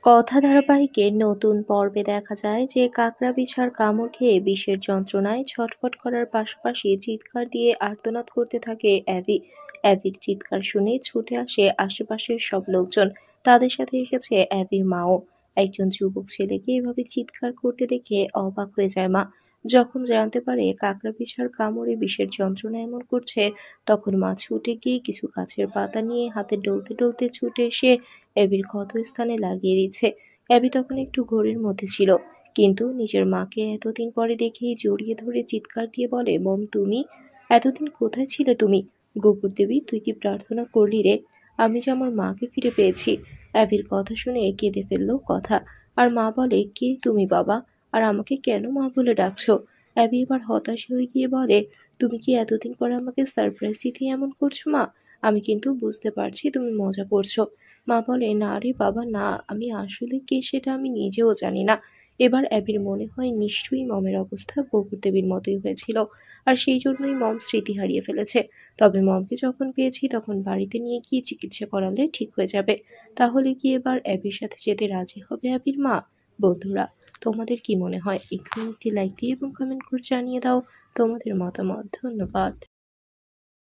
কথা ধারাবাহিকের নতুন পর্বে দেখা যায় যে কাকড়া বিছার কামড় খেয়ে বিষের যন্ত্রণায় ছটফট করার পাশাপাশি চিৎকার দিয়ে আর্তনাদ করতে থাকে অ্যাভি। অ্যাভির চিৎকার শুনে ছুটে আসে আশেপাশের সব লোকজন। তাদের সাথে এসেছে অ্যাভির মাও। একজন যুবক ছেলেকে এভাবে চিৎকার করতে দেখে অবাক হয়ে যায় মা। যখন জানতে পারে কাকড়া বিছার কামড়ে বিষের যন্ত্রণা এমন করছে, তখন মা ছুটে গিয়ে কিছু গাছের পাতা নিয়ে হাতে ডলতে ডলতে ছুটে এসে অ্যাবির ক্ষতস্থানে লাগিয়ে দিচ্ছে। অ্যাবি তখন একটু ঘোরের মধ্যে ছিল, কিন্তু নিজের মাকে এতদিন পরে দেখেই জড়িয়ে ধরে চিৎকার দিয়ে বলে, মম তুমি এতদিন কোথায় ছিলে তুমি? গোবর দেবী, তুই কি প্রার্থনা করলি রে? আমি যে আমার মাকে ফিরে পেয়েছি। অ্যাবির কথা শুনে কেঁদে ফেললো কথা। আর মা বলে, কে তুমি বাবা? আর আমাকে কেন মা বলে ডাকছো? অ্যাবি এবার হতাশ হয়ে গিয়ে বলে, তুমি কি এতদিন পরে আমাকে সারপ্রাইজ দিতে এমন করছো মা? আমি কিন্তু বুঝতে পারছি তুমি মজা করছো। মা বলে, না রে বাবা না, আমি আসলে কে সেটা আমি নিজেও জানি না। এবার অ্যাবির মনে হয় নিশ্চয়ই মমের অবস্থা গোবর দেবীর মতোই হয়েছিল, আর সেই জন্যই মম স্মৃতি হারিয়ে ফেলেছে। তবে মমকে যখন পেয়েছি তখন বাড়িতে নিয়ে গিয়ে চিকিৎসা করালে ঠিক হয়ে যাবে। তাহলে কি এবার অ্যাবির সাথে যেতে রাজি হবে অ্যাবির মা? বন্ধুরা, তোমাদের কি মনে হয়? এখানে একটি লাইক দিয়ে এবং কমেন্ট করে জানিয়ে দাও তোমাদের মতামত। ধন্যবাদ।